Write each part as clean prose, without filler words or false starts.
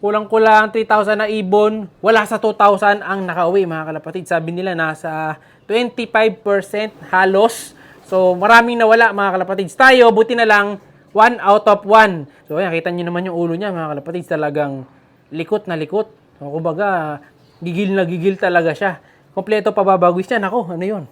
Kulang-kulang 3,000 na ibon, wala sa 2,000 ang nakauwi mga kalapatid. Sabi nila nasa 25% halos. So maraming nawala mga kalapatid. Tayo, buti na lang 1 out of 1. So ayan, kita nyo naman yung ulo niya mga kalapatid. Talagang likot na likot. So, kumbaga, gigil na gigil talaga siya. Kompleto pababagwis niya. Nako, ano yun?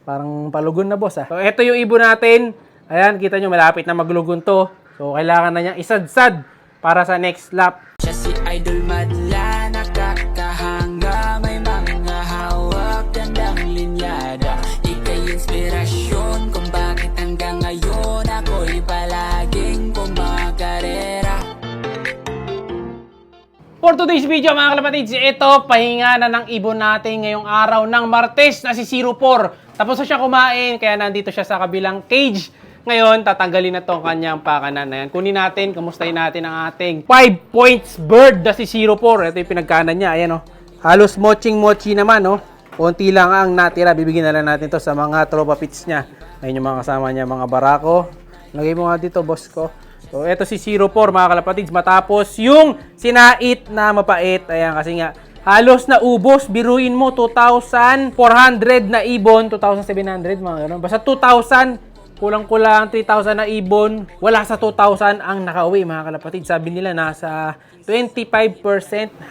Parang palugon na boss ah. So ito yung ibon natin. Ayan, kita nyo malapit na maglugon to. So kailangan na niya isadsad para sa next lap. Siya si Idol Madla, nakakahanga, may mga hawak, gandang linyada. Ika'y inspirasyon kung bakit hanggang ngayon ako'y palaging kumakarera. For today's video mga kalapatids, ito pahinga na ng ibon natin ngayong araw ng Martes na si 04. Tapos na siya kumain, kaya nandito siya sa kabilang cage. Ngayon, tatanggalin na tong kanyang pakanan na yan. Kunin natin, kamustahin natin ang ating 5 points bird na si 04. Ito yung pinagkanan niya, ayan o. Halos moching-mochi naman o. Konti lang ang natira, bibigyan na lang natin to sa mga tropa pits niya. Ayun yung mga kasama niya, mga barako. Lagay mo nga dito, boss ko. So, ito si 04 mga kalapatids. Matapos yung sinait na mapait. Ayan, kasi nga, halos na ubos. Biruin mo, 2,400 na ibon. 2,700, mga gano'n. Basta 2,000. Kulang-kulang 3,000 na ibon. Wala sa 2,000 ang nakauwi, mga kalapatids. Sabi nila, nasa 25%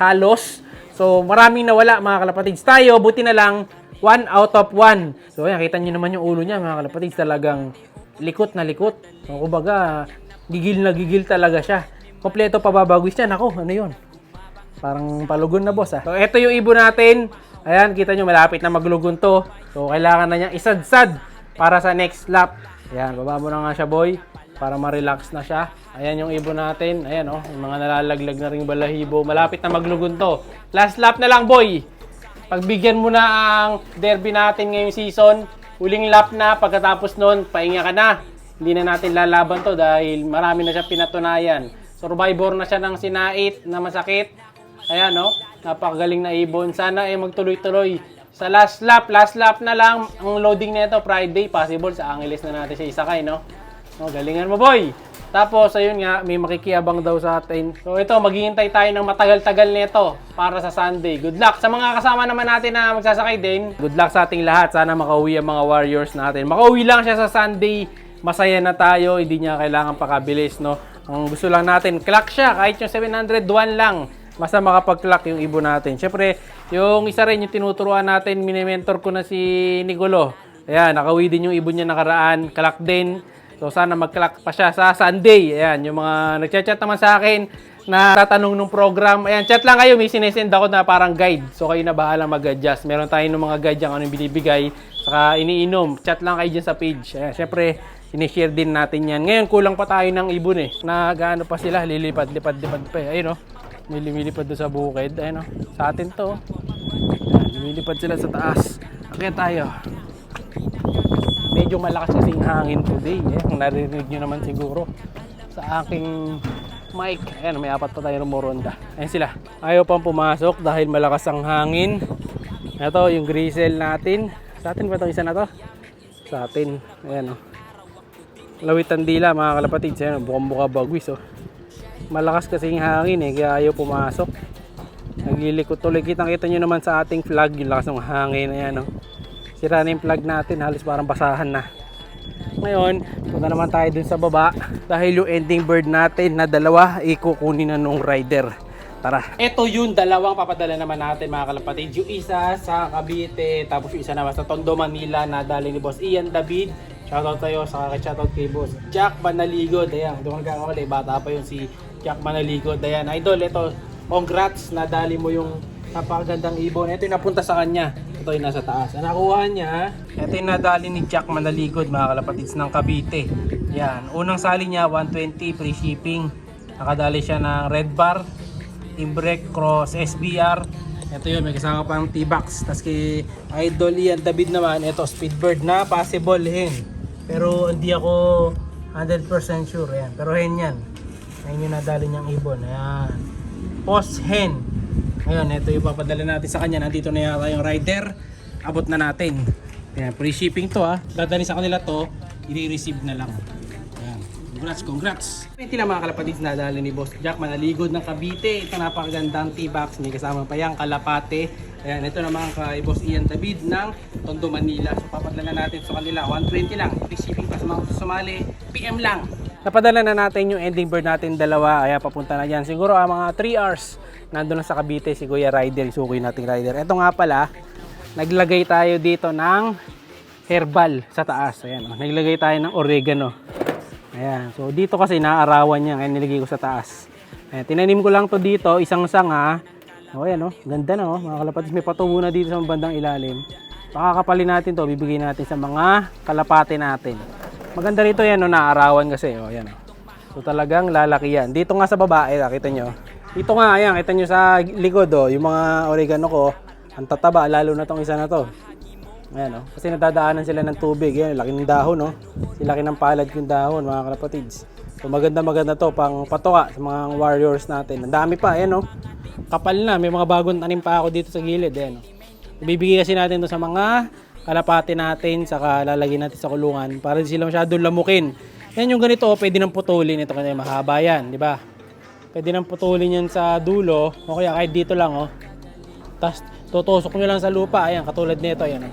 halos. So, maraming nawala, mga kalapatids. Tayo, buti na lang, 1 out of 1. So, ayan, kita nyo naman yung ulo niya, mga kalapatids. Talagang likot na likot. So, kumbaga, gigil na gigil talaga siya. Kompleto pababagwis niya. Nako, ano yun? Parang palugon na boss ah. So, ito yung ibon natin. Ayan, kita nyo malapit na maglugon to. So, kailangan na niyang isadsad para sa next lap. Ayan, baba mo na nga siya boy. Para ma-relax na siya. Ayan yung ibon natin. Ayan oh, yung mga nalalaglag na ring balahibo. Malapit na maglugon to. Last lap na lang boy. Pagbigyan mo na ang derby natin ngayong season. Huling lap na. Pagkatapos nun, pahinga ka na. Hindi na natin lalaban to dahil marami na siya pinatunayan. Survivor na siya ng sinait na masakit. Ayan, no? Napakagaling na ibon. Sana ay magtuloy-tuloy. Sa last lap na lang. Ang loading nito Friday. Possible sa Angeles na natin siya isakay, no? No, galingan mo, boy! Tapos, ayun nga, may makikiabang daw sa atin. So, ito, maghihintay tayo ng matagal-tagal nito para sa Sunday. Good luck sa mga kasama naman natin na magsasakay din. Good luck sa ating lahat. Sana makauwi ang mga warriors natin. Makauwi lang siya sa Sunday. Masaya na tayo, hindi niya kailangan pakabilis, no? Ang gusto lang natin, clock siya, kahit yung 701 lang. Basta makapag-clock yung ibon natin. Siyempre, yung isa rin, yung tinuturuan natin, mini-mentor ko na si Nicolo. Ayan, nakauwi din yung ibon niya nakaraan, clock din. So, sana mag-clock pa siya sa Sunday. Ayan, yung mga nagchat-chat naman sa akin na tatanong ng program. Ayan, chat lang kayo, may sinesend ako na parang guide. So, kayo na bahala mag-adjust. Meron tayo ng mga guide yung ano yung binibigay. Saka iniinom. Chat lang kayo dyan sa page. Ayan, siyempre, sinishare din natin yan. Ngayon, kulang pa tayo ng ibon eh. Nag-ano pa sila, lilipad-lipad pa eh. Ayun o. Lumilipad doon sa bukid. Ayun o. Sa atin to. Ayan, lumilipad sila sa taas. Okay tayo. Medyo malakas kasing hangin today. Kung narinig nyo naman siguro sa aking mic. Ayan, may apat pa tayo rumoronda. Ayan sila. Ayaw pang pumasok dahil malakas ang hangin. Ito yung grizzle natin. Sa atin ba itong isa na to? Sa atin. Ayan o. Lawitan dila mga kalapatids. Ayan, bukang-buka bagwis oh. Malakas kasing hangin eh, kaya ayaw pumasok. Naglilikot tuloy. Kitang-kita nyo naman sa ating flag yung lakas ng hangin. Ayan o. Sira na yung flag natin, halos parang basahan na. Ngayon, punta naman tayo dun sa baba. Dahil yung ending bird natin na dalawa, ikukunin na nung rider. Tara. Ito yung dalawang papadala naman natin mga kalapatids. Yung isa sa Cavite, tapos yung isa naman sa Tondo, Manila na dali ni Boss Ian David. Shoutout tayo sa shoutout kay Boss Jack Manaligod. Ayan, doon ka kakakali, bata pa yung si Jack Manaligod. Ayan, idol, ito, congrats, nadali mo yung napakagandang ibon. Ito yung napunta sa kanya. Ito yung nasa taas. Ang nakuha niya, ito yung nadali ni Jack Manaligod, mga kalapatids ng Cavite. Yan, unang sali niya, 120 free shipping. Nakadali siya ng Red Bar, Imbrek, Cross, SBR. Ito yun, may kasama pang T-Box. Tapos kay Idol Ian David naman, ito, Speedbird na possible hen. Pero hindi ako 100% sure. Ayan. Pero hen yan. Ayun yung nadali niyang ibon. Ayan. Post hen. Ngayon, ito yung papadala natin sa kanya. Nandito na yata yung rider. Abot na natin. Ayan, free shipping to ha. Dadali sa kanila to, i-receive na lang. Ayan. Congrats! Ito lang mga kalapatids na dali ni Boss Jack, Manaligod ng Cavite. Ito napakagandang T-Box, may kasama pa yung kalapate. Ayan, ito naman kay Boss Ian David ng Tondo, Manila. So papadala natin sa kanila, 120 lang. Free shipping pa sa mga sumali, PM lang. Napadala na natin yung ending bird natin dalawa, kaya papunta na dyan. Siguro mga 3 hours, nandun na sa Cavite si Kuya Rider, sukoy nating Rider. Ito nga pala, naglagay tayo dito ng herbal sa taas. Ayan, naglagay tayo ng oregano. Ayan, so dito kasi naaarawan niya, kaya nilagay ko sa taas. Ayan, tinanim ko lang to dito, isang sanga. O ayan o, ganda na o, mga kalapatids, may patubo na dito sa bandang ilalim. Pakakapalin natin to, bibigay natin sa mga kalapate natin. Maganda rito yan o, naaarawan kasi o, ayan o. So talagang lalaki yan. Dito nga sa baba, kita nyo. Dito nga, ayan, kita nyo sa likod o, yung mga oregano ko, ang tataba, lalo na tong isa na to. Ayan o, kasi nadadaanan sila ng tubig. Ayan, laki ng dahon o. Laki ng palad yung dahon, mga kalapatids. So maganda to, pang patuka sa mga warriors natin. Ang dami pa, ayan o. Kapal na, may mga bagong tanim pa ako dito sa gilid. Ayan o. Ibibigay kasi natin to sa mga kalapate natin, saka lalagyan natin sa kulungan para hindi sila masyadong lamukin. Yan yung ganito, pwede nang putulin. Ito kasi mahaba yan, di ba? Pwede nang putulin yan sa dulo, o kaya kahit dito lang o. Tapos tutusok nyo lang sa lupa, ayan, katulad nito, ayan o.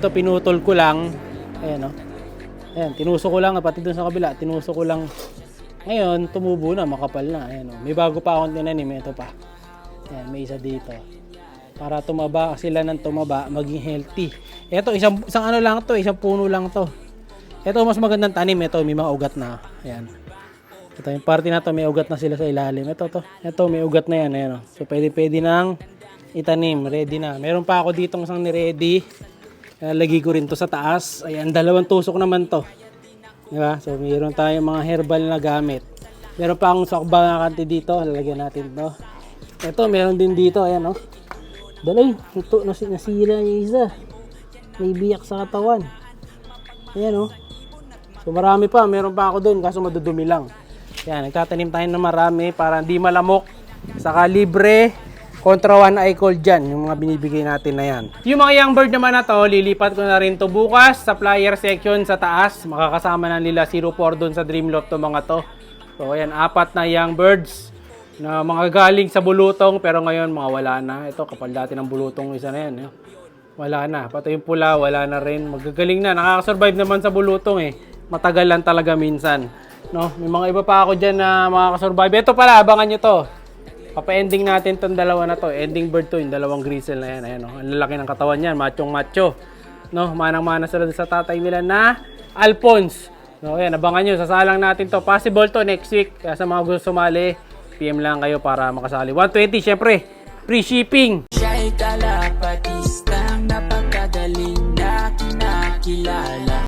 Ito pinutol ko lang, ayan o. Ayan, tinusok ko lang, pati dun sa kabila, tinusok ko lang. Ngayon, tumubo na, makapal na, ayan o. May bago pa akong tinanim, ito pa. Ayan, may isa dito. Para tumaba sila ng tumaba, maging healthy. Ito, isang ano lang to, isang puno lang to. Ito, mas magandang tanim, ito, may mga ugat na. Ayan. Ito, yung party na to, may ugat na sila sa ilalim. Ito, may ugat na yan, ayan o. So, pwede nang itanim, ready na. Meron pa ako ditong isang ni-ready. Lagi ko rin to sa taas. Ayan, 2 tusok naman to. Diba? So, mayroon tayong mga herbal na gamit. Meron pa akong sakbang na kanti dito. Lalagyan natin to. Ito, meron din dito. Ayan, oh. Dalay, ito, nasira yung isa. May biyak sa katawan. Ayan, oh. So, marami pa. Meron pa ako dun, kaso madudumi lang. Ayan, nagtatanim tayo na marami para hindi malamok. Saka libre. Contra 1 eye cold dyan, yung mga binibigay natin na yan. Yung mga young bird naman na to, lilipat ko na rin to bukas sa flyer section sa taas. Makakasama na nila 04 doon sa Dreamloft to mga to. So ayan, 4 na young birds na mga galing sa bulutong pero ngayon mga wala na. Ito, kapal dati ng bulutong isa na yan. Eh. Wala na, pati yung pula, wala na rin. Magagaling na, nakakasurvive naman sa bulutong eh. Matagal lang talaga minsan. No? May mga iba pa ako dyan na makakasurvive. Ito pala, abangan nyo to. Papa-ending natin tong dalawa na to. Ending bird to, yung dalawang grizzle na yan. Ayan, oh. Ang lalaki ng katawan yan, machong-macho. No, manang-mana sila sa tatay nila na Alphonse. No, ayan, abangan nyo, sasalang natin to. Possible to next week. Kaya sa mga gusto sumali, PM lang kayo para makasali. 120, syempre, free shipping. Siya'y kalapatistang napakagaling na kinakilala.